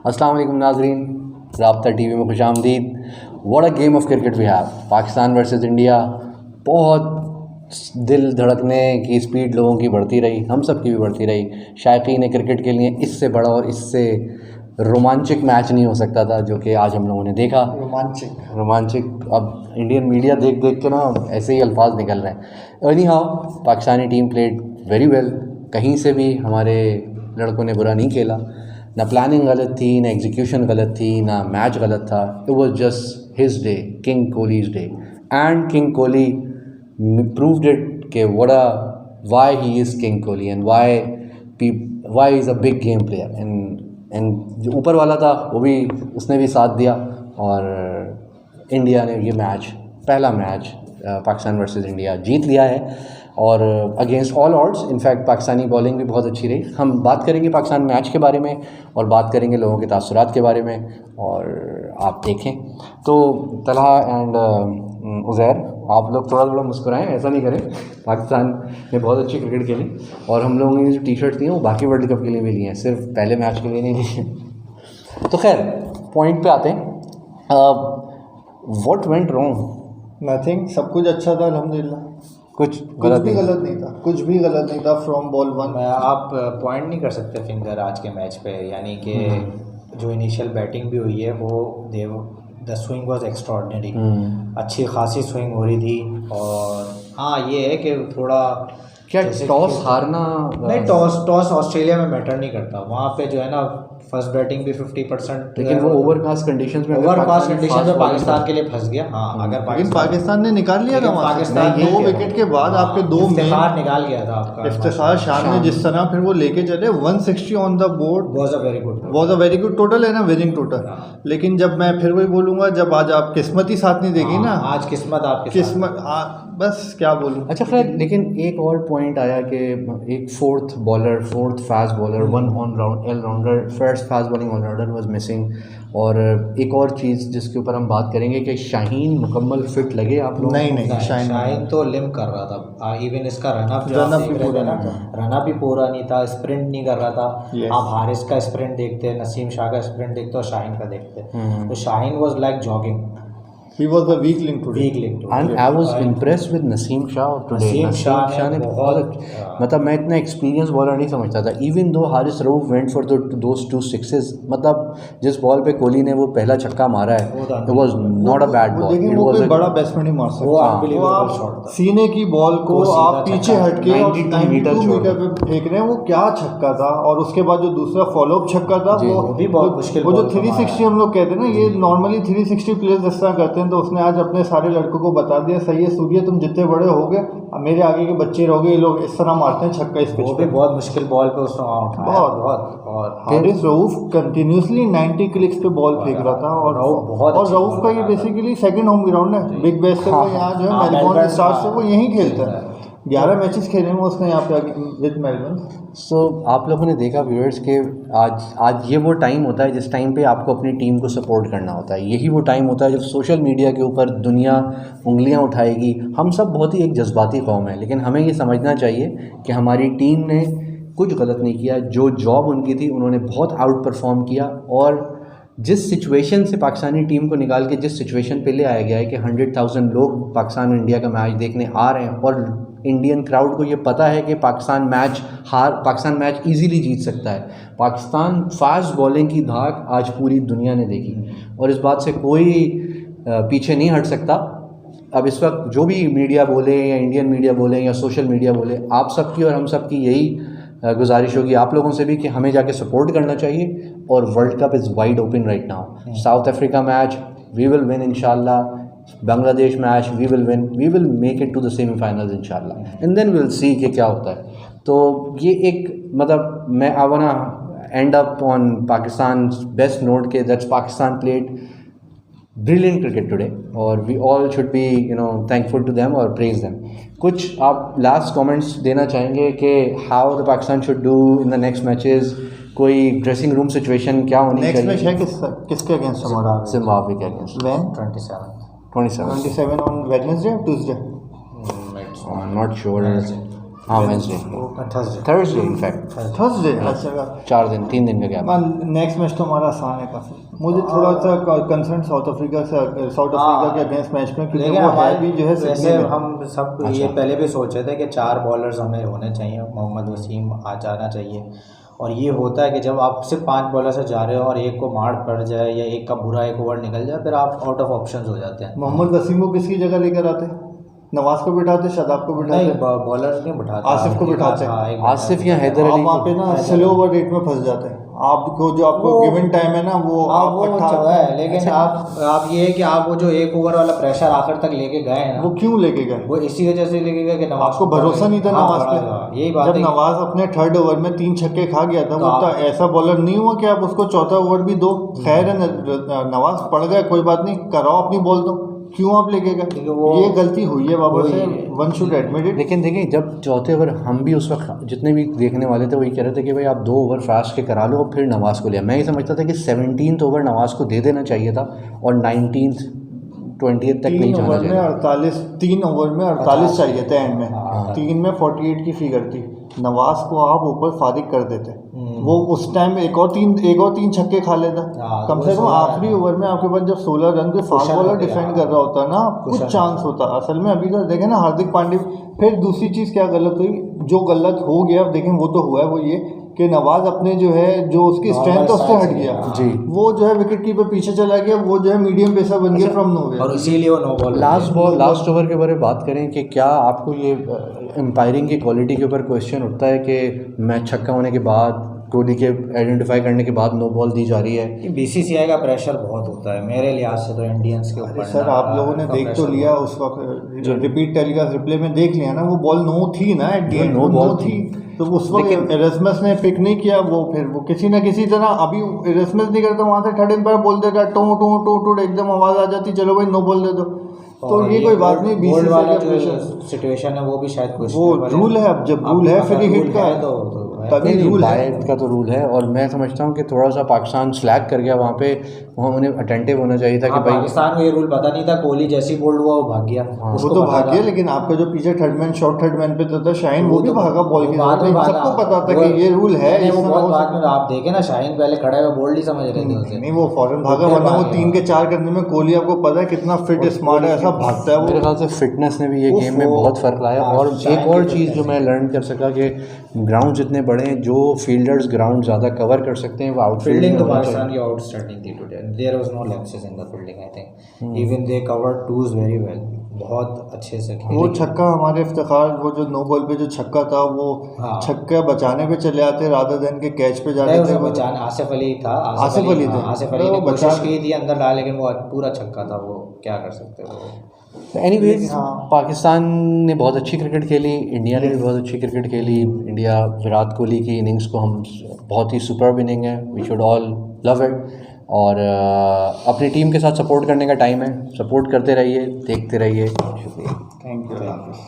अस्सलाम वालेकुम नाज़रीन, राब्ता टीवी में खुशामदीद। What a game of cricket we have. Pakistan versus India. बहुत दिल धड़कने की स्पीड लोगों की बढ़ती रही, हम सब की भी बढ़ती रही। शायकीन क्रिकेट के लिए इससे बड़ा और इससे रोमांचक मैच नहीं हो सकता था जो कि आज हम लोगों ने देखा। रोमांचक अब इंडियन मीडिया देख देख के ना ऐसे ही अल्फाज निकल रहे हैं। Any how, Pakistani team played very well. कहीं से भी हमारे लड़कों ने बुरा नहीं खेला। ना प्लानिंग गलत थी, ना एग्जीक्यूशन गलत थी, ना मैच गलत था। It was just his day, king Kohli's day, and king Kohli proved it कि why he is king Kohli and why is a big game player. And जो ऊपर वाला था वो भी, उसने भी साथ दिया और इंडिया ने ये मैच, पहला मैच पाकिस्तान वर्सेस इंडिया जीत लिया है और against all odds. In fact Pakistani bowling भी बहुत अच्छी रही। हम बात करेंगे पाकिस्तान मैच के बारे में और बात करेंगे लोगों के तासुरात के बारे में, और आप देखें तो तलहा एंड उज़ैर, आप लोग थोड़ा मुस्कुराएं, ऐसा नहीं करें। पाकिस्तान ने बहुत अच्छी क्रिकेट खेली और हम लोगों ने जो टी शर्ट ली हैं वो बाकी वर्ल्ड कप के लिए भी लिए हैं, सिर्फ पहले मैच के लिए नहीं लिए। तो खैर पॉइंट पे आते हैं। What went wrong? नथिंग, सब कुछ अच्छा था अल्हम्दुलिल्लाह। कुछ भी गलत नहीं था, कुछ भी गलत नहीं था फ्रॉम बॉल वन। आप पॉइंट नहीं कर सकते फिंगर आज के मैच पे, यानी कि जो इनिशियल बैटिंग भी हुई है वो द स्विंग वाज एक्स्ट्राऑर्डिनरी। अच्छी खासी स्विंग हो रही थी। और हाँ, ये है कि थोड़ा क्या टॉस हारना, नहीं, टॉस ऑस्ट्रेलिया में मैटर नहीं करता। वहाँ पे जो है ना फर्स्ट बैटिंग भी 50%, लेकिन वो ओवरकास्ट कंडीशंस में पाकिस्तान के लिए फंस गया। हाँ, अगर पाकिस्तान ने निकाल लिया था पाकिस्तान 2 विकेट के बाद आपके 2 इफ्तिखार निकाल गया था आपका इफ्तिखार शान ने जिस तरह फिर वो लेके चले 160 on the board was a very good total है ना, विनिंग टोटल। लेकिन जब मैं फिर वही बोलूँगा, जब आज आप किस्मत ही साथ नहीं देगी ना, आज किस्मत आपके बस क्या बोलूँ। अच्छा खैर, लेकिन एक और पॉइंट आया कि एक fourth fast bowler, one allrounder, first fast bowling allrounder was missing. और एक और चीज़ जिसके ऊपर हम बात करेंगे कि शाहीन मुकम्मल फिट लगे आप लोग? नहीं, शाहीन तो लिम कर रहा था। इवन इसका रनअप भी पूरा नहीं था, स्प्रिंट नहीं कर रहा था। आप हारिस का स्प्रिंट देखते, नसीम शाह का स्प्रिंट देखते और शाहीन का देखते, तो Shaheen was like jogging. He was the weak link today. And I was impressed with Naseem Shah today. Naseem Shah ने बहुत, मतलब मैं इतना एक्सपीरियंस बॉलर नहीं समझता था। Even though Haris Rauf went for those 2 sixes, मतलब जिस बॉल पे कोहली ने वो पहला छक्का मारा है, it was not a bad ball. It was कोई बड़ा बैट्समैन ही मार सकता है। वो आप सीने की बॉल को आप पीछे हटके 92 मीटर पे फेंक रहे हैं, वो क्या छक्का था। और उसके बाद जो दूसरा फॉलोअप छक्का था वो भी बहुत मुश्किल। वो जो 360 हम लोग कहते हैं ना, ये नॉर्मली 360 प्लेयर्स जिस तरह करते हैं, तो उसने आज अपने सारे लड़कों को बता दिया, सही है सूर्य, तुम जितने बड़े होगे मेरे आगे के बच्चे रहोगे, ये लोग इस तरह मारते हैं छक्का इस पिच पे। बहुत मुश्किल बॉल पे उसने उठाया बहुत। और हारिस रऊफ कंटिन्यूसली 90 क्लिक्स पे बॉल फेंक रहा था। और रऊफ का ये बेसिकली सेकंड होम ग्राउंड है। बिग बैश से वो यहाँ जो है मेलबोर्न स्टार्स से वो यहीं खेलता है। 11 मैचेस खेले हैं उसने यहाँ पे विद मेलबर्न। सो आप लोगों ने देखा व्यूअर्स के आज ये वो टाइम होता है जिस टाइम पे आपको अपनी टीम को सपोर्ट करना होता है। यही वो टाइम होता है जब सोशल मीडिया के ऊपर दुनिया उंगलियां उठाएगी। हम सब बहुत ही एक जज्बाती कौम है, लेकिन हमें ये समझना चाहिए कि हमारी टीम ने कुछ गलत नहीं किया। जो जॉब उनकी थी उन्होंने बहुत आउट परफॉर्म किया। और जिस सिचुएशन से पाकिस्तानी टीम को निकाल के जिस सिचुएशन पे ले आया गया है कि 100,000 लोग पाकिस्तान और इंडिया का मैच देखने आ रहे हैं, और इंडियन क्राउड को ये पता है कि पाकिस्तान मैच इजीली जीत सकता है। पाकिस्तान फास्ट बॉलिंग की धाक आज पूरी दुनिया ने देखी और इस बात से कोई पीछे नहीं हट सकता। अब इस वक्त जो भी मीडिया बोले या इंडियन मीडिया बोले या सोशल मीडिया बोले, आप सबकी और हम सबकी यही गुजारिश होगी आप लोगों से भी कि हमें जाके सपोर्ट करना चाहिए। और world cup is wide open right now. South Africa match we will win इंशाल्लाह, Bangladesh match we will make it to the semifinals इंशाल्लाह, एंड देन विल सी कि क्या होता है। तो ये एक, मतलब मैं I wanna end up on Pakistan best note के that's Pakistan played brilliant cricket today और we all should be thankful to them और प्रेज देम। कुछ आप लास्ट कमेंट्स देना चाहेंगे कि how the Pakistan should do in the next matches? कोई dressing room situation क्या होनी चाहिए? नेक्स्ट मैच है किसके अगेंस्ट हमारा? जिम्बाब्वे के against. When? 27 on Wednesday or Tuesday? I'm not sure. हाँ वेंसडे थर्सडे इनफैक्ट थर्सडे। अच्छा 4 दिन 3 दिन का गैप। नेक्स्ट मैच तो हमारा आसान है काफ़ी। मुझे थोड़ा सा कंसर्न साउथ अफ्रीका के अगेंस्ट मैच में, क्योंकि वो है भी जो है वैसे हम सब ये पहले भी सोचे थे कि 4 बॉलर्स हमें होने चाहिए, मोहम्मद वसीम आ जाना चाहिए। और ये होता है कि जब आप सिर्फ 5 बॉलर से जा रहे हो और एक को मार पड़ जाए या एक का बुरा एक ओवर निकल जाए, फिर आप आउट ऑफ ऑप्शंस हो जाते हैं। मोहम्मद वसीम को किसकी जगह लेकर आते? नवाज को बिठाते, शादाब को बिठाते? नहीं, बॉलर्स नहीं बिठाते, आसिफ को बिठाते। आसिफ या हैदर आप अली वहाँ पे ना स्लो ओवर रेट में फंस जाते हैं। आपको जो आपको गिवन टाइम है ना वो है, लेकिन आप ये है कि आप वो जो एक ओवर वाला प्रेशर आखिर तक लेके गए हैं ना, वो क्यों लेके गए? वो इसी वजह से लेके गए कि नवाज आपको भरोसा नहीं था नवाज पे। यही बात जब नवाज अपने 3rd ओवर में 3 छक्के खा गया था, वो तो ऐसा बॉलर नहीं हुआ कि आप उसको 4था ओवर भी दो। खैर है, नवाज पड़ गया, कोई बात नहीं, कराओ अपनी बॉल दो, क्यों आप लेके गए? ये गलती हुई है बाबर से, वन शुड एडमिट इट। लेकिन देखिए, जब 4थे ओवर हम भी उस वक्त जितने भी देखने वाले थे वही कह रहे थे कि भाई आप 2 ओवर फास्ट के करा लो और फिर नवाज को लिया। मैं ये समझता था कि 17th ओवर नवाज को दे देना चाहिए था और 19th 20th तक नहीं जाना चाहिए। 3 ओवर में 48 चाहिए थे एंड में। 3 में 48 की फिगर थी। नवाज को आप ऊपर फारिग कर देते, वो उस टाइम एक और तीन छक्के खा लेता। कम से कम आखिरी ओवर में आपके पास जब 16 रन पे फास्ट बॉलर डिफेंड कर रहा होता ना, कुछ चांस होता। असल में अभी तो देखें ना, हार्दिक पांड्या। फिर दूसरी चीज़ क्या गलत हुई, जो गलत हो गया अब देखें, वो तो हुआ है, वो ये कि नवाज अपने जो है, जो उसकी स्ट्रेंथ उससे हट गया जी, वो जो है विकेट कीपर पीछे चला गया, वो जो है मीडियम पेसर बन गया फ्रॉम नोवेयर, और इसीलिए वो नो बॉल। लास्ट ओवर के बारे में बात करें कि क्या आपको ये एम्पायरिंग की क्वालिटी के ऊपर क्वेश्चन उठता है कि मैच छक्का होने के बाद, कोहली के आइडेंटिफाई करने के बाद नो बॉल दी जा रही है? बीसीसीआई का प्रेशर बहुत होता है मेरे लिहाज से तो इंडियंस के ऊपर। सर आप लोगों ने देख तो लिया उस वक्त, जो रिपीट टेलीकास्ट रिप्ले में देख लिया ना, वो बॉल नो थी ना, at the end no ball थी। तो उस वक्त एरेस्मस ने पिक नहीं किया, वो फिर वो किसी ना किसी तरह, अभी एरेस्मस नहीं करता, वहाँ से 3rd एम्पायर बोल देगा, टू टू टू टू एकदम आवाज़ आ जाती, चलो भाई नो बॉल दे दो। तो ये कोई बात नहीं, बीसीसीआई वाला जो सिचुएशन है वो भी शायद कुछ वो रूल है। अब जब रूल है फ्री हिट का तो तभी रूल है का, तो रूल है। और मैं समझता हूँ कि थोड़ा सा पाकिस्तान स्लैक कर गया वहाँ पे, वहाँ उन्हें अटेंटिव होना चाहिए था कि भाई पाकिस्तान को ये रूल पता नहीं था। कोहली जैसी बोल्ड हुआ वो भाग गया, वो तो भाग गया, लेकिन आपका जो पीछे थर्ड मैन पे था शाहीन, वो भी भागा बॉल के साथ, सबको पता था कि ये रूल है। बाद में आप देखे ना, शाहीन पहले खड़ा हुआ बोल्ड ही समझ रहे थे उसे, नहीं वो फौरन भागा, वरना वो 3 के 4 करने में कोहली आपको पता है कितना फिट स्मार्ट है, ऐसा भागता है वो। मेरे ख्याल से फिटनेस ने भी ये गेम में बहुत फ़र्क लाया। और एक और चीज़ जो मैं लर्न कर सका कि ग्राउंड जितने बड़े हैं, जो फील्डर्स ग्राउंड ज़्यादा कवर कर सकते हैं वो आउटफील्डिंग। तो पाकिस्तान की आउटस्टैंडिंग थी today, there was no lapses in the fielding, I think even they covered twos very well, बहुत अच्छे से खेले। वो छक्का हमारे इफ्तिखार, वो जो नो बॉल पे जो छक्का था, वो छक्का बचाने पे चले आते रादर देन के कैच पे जाते थे। बचाने आसिफ अली था, आसिफ अली ने कोशिश की थी अंदर डाल, लेकिन वो पूरा छक्का था, वो क्या कर सकते वो। एनीवेज, पाकिस्तान ने बहुत अच्छी क्रिकेट खेली, इंडिया ने भी बहुत अच्छी क्रिकेट खेली। इंडिया, विराट कोहली की इनिंग्स को हम बहुत ही सुपर्ब इनिंग है, we should all love it. और अपनी टीम के साथ सपोर्ट करने का टाइम है, सपोर्ट करते रहिए, देखते रहिए। शुक्रिया, थैंक यू।